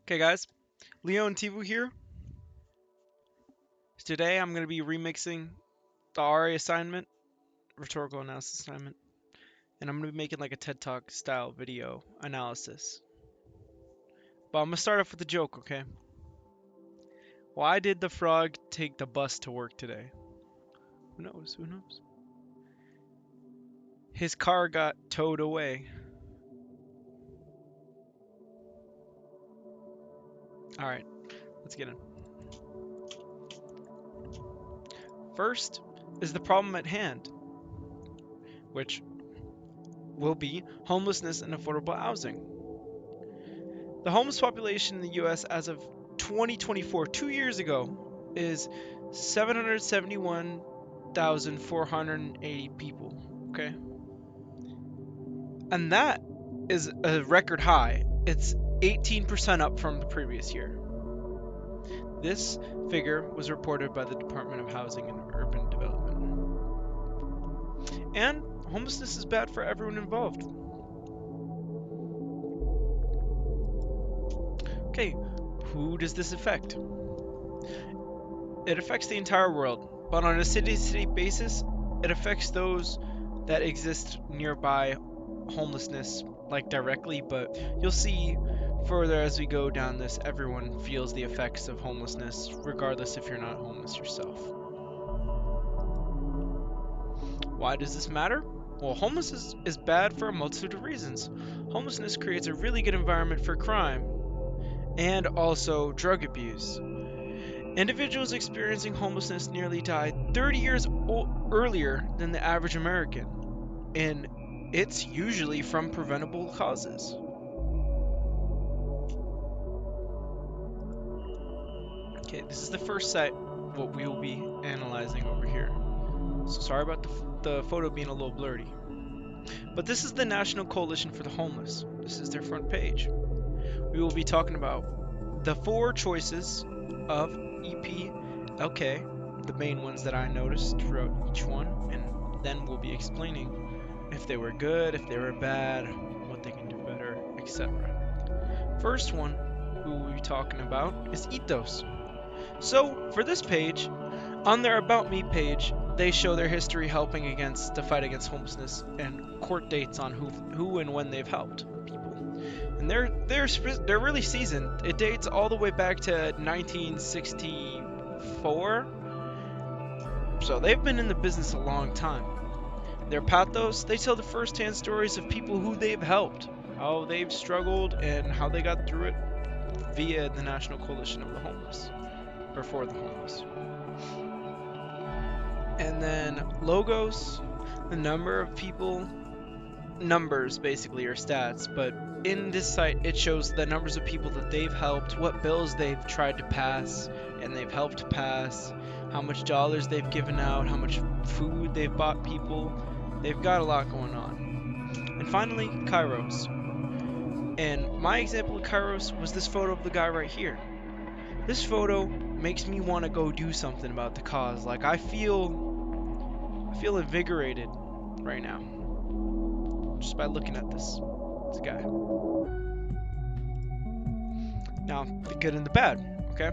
Okay guys, Leo and Tivu here. Today I'm going to be remixing the RA assignment, rhetorical analysis assignment, and I'm going to be making like a TED Talk style video analysis. But I'm going to start off with a joke, okay? Why did the frog take the bus to work today? Who knows? Who knows? His car got towed away. Alright, let's get in. First is the problem at hand, which will be homelessness and affordable housing. The homeless population in the US as of 2024, 2 years ago, is 771,480 people. Okay? And that is a record high. It's 18% up from the previous year. This figure was reported by the Department of Housing and Urban Development. And homelessness is bad for everyone involved. Okay, who does this affect? It affects the entire world, but on a city-to-city basis, it affects those that exist nearby homelessness, like directly, but you'll see further as we go down this, everyone feels the effects of homelessness, regardless if you're not homeless yourself. Why does this matter? Well, homelessness is bad for a multitude of reasons. Homelessness creates a really good environment for crime and also drug abuse. Individuals experiencing homelessness nearly died 30 years earlier than the average American, and it's usually from preventable causes. Okay, this is the first site what we will be analyzing over here. So sorry about the photo being a little blurry. But this is the National Coalition for the Homeless. This is their front page. We will be talking about the 4 choices of EPLK, the main ones that I noticed throughout each one, and then we'll be explaining if they were good, if they were bad, what they can do better, etc. First one we will be talking about is ethos. So for this page, on their About Me page, they show their history helping against the fight against homelessness and court dates on who and when they've helped people. And they're really seasoned. It dates all the way back to 1964. So they've been in the business a long time. Their pathos, they tell the first-hand stories of people who they've helped, how they've struggled, and how they got through it via the National Coalition of the Homeless, or for the homeless. And then logos, the number of people, numbers basically are stats, but in this site it shows the numbers of people that they've helped, what bills they've tried to pass and they've helped pass, how much dollars they've given out, how much food they've bought people. They've got a lot going on. And finally, Kairos. And my example of Kairos was this photo of the guy right here. This photo makes me want to go do something about the cause. Like I feel invigorated right now just by looking at this guy. Now, the good and the bad, okay?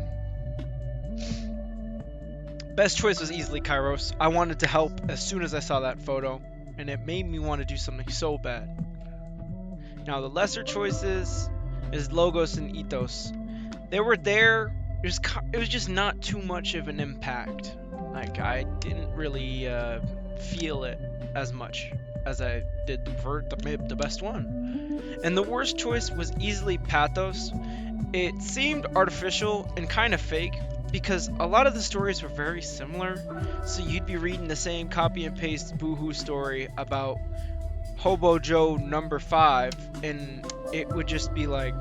Best choice was easily Kairos. I wanted to help as soon as I saw that photo, and it made me want to do something so bad. Now, the lesser choices is Logos and Ethos. They were there. It was just not too much of an impact. Like, I didn't really feel it as much as I did the best one. And the worst choice was easily Pathos. It seemed artificial and kind of fake because a lot of the stories were very similar. So you'd be reading the same copy and paste boohoo story about Hobo Joe number 5, and it would just be like,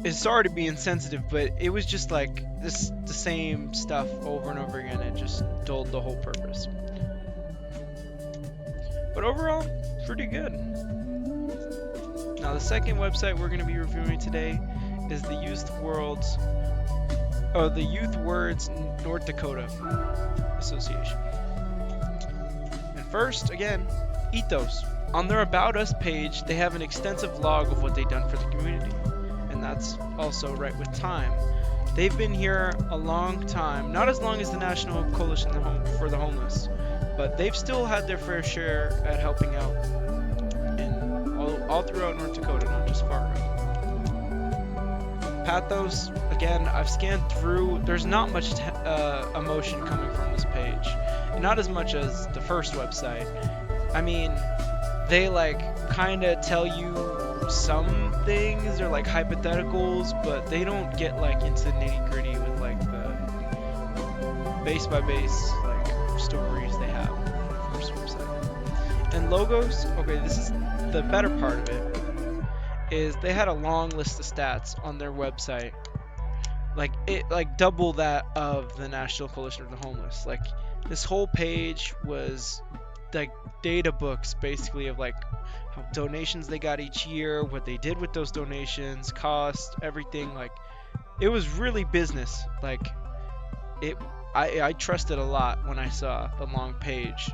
it's sorry to be insensitive, but it was just like the same stuff over and over again. It just dulled the whole purpose. But overall, pretty good. Now the second website we're going to be reviewing today is the Youth Words North Dakota Association. And first, again, Ethos. On their About Us page, they have an extensive log of what they've done for the community. and that's also right with time. They've been here a long time, not as long as the National Coalition for the Homeless, but they've still had their fair share at helping out in all throughout North Dakota, not just Fargo. Pathos, again, I've scanned through. There's not much emotion coming from this page, not as much as the first website. I mean, they like kind of tell you some things or like hypotheticals, but they don't get like into the nitty gritty with like the base by base like stories they have on the first website. And logos, okay, this is the better part of it, is they had a long list of stats on their website, like double that of the National Coalition of the Homeless. Like this whole page was like data books basically of like how donations they got each year, what they did with those donations, cost, everything. Like it was really business. Like it, I trusted a lot when I saw the long page.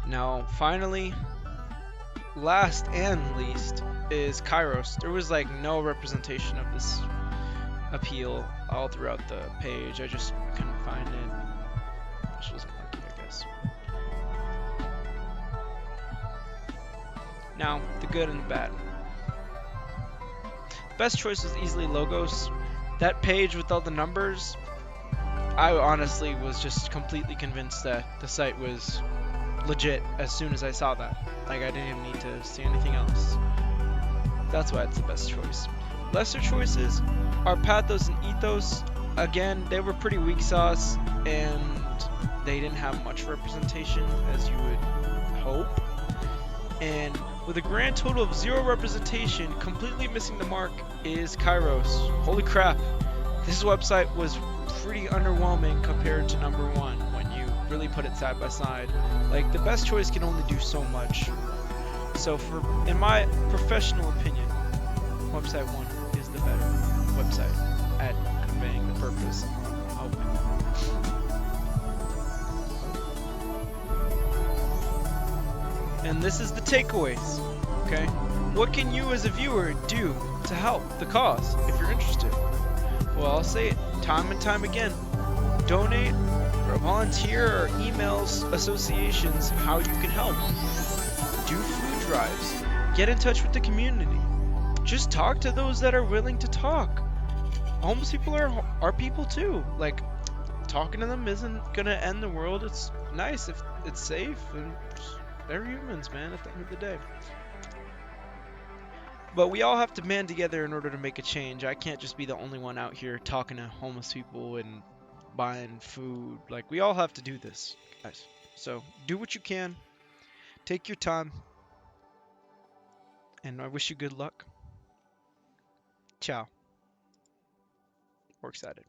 Now finally, last and least is Kairos. There was like no representation of this appeal all throughout the page. I just couldn't find it. Just wasn't lucky, I guess. Now, the good and the bad. Best choice was easily logos. That page with all the numbers, I honestly was just completely convinced that the site was legit as soon as I saw that. Like I didn't even need to see anything else. That's why it's the best choice. Lesser choices are Pathos and Ethos. Again, they were pretty weak sauce and they didn't have much representation as you would hope. And with a grand total of 0 representation, completely missing the mark is Kairos. Holy crap, this website was pretty underwhelming compared to number 1 when you really put it side by side. Like the best choice can only do so much. So in my professional opinion, website 1 is the better website at conveying the purpose of helping. And this is the takeaways, okay? What can you as a viewer do to help the cause if you're interested? Well, I'll say it time and time again. Donate or volunteer or emails associations how you can help. Do food drives. Get in touch with the community. Just talk to those that are willing to talk. Homeless people are people too. Like, talking to them isn't gonna end the world. It's nice if it's safe and they're humans, man, at the end of the day. But we all have to band together in order to make a change. I can't just be the only one out here talking to homeless people and buying food. Like, we all have to do this, guys. So, do what you can. Take your time. And I wish you good luck. Ciao. We're excited.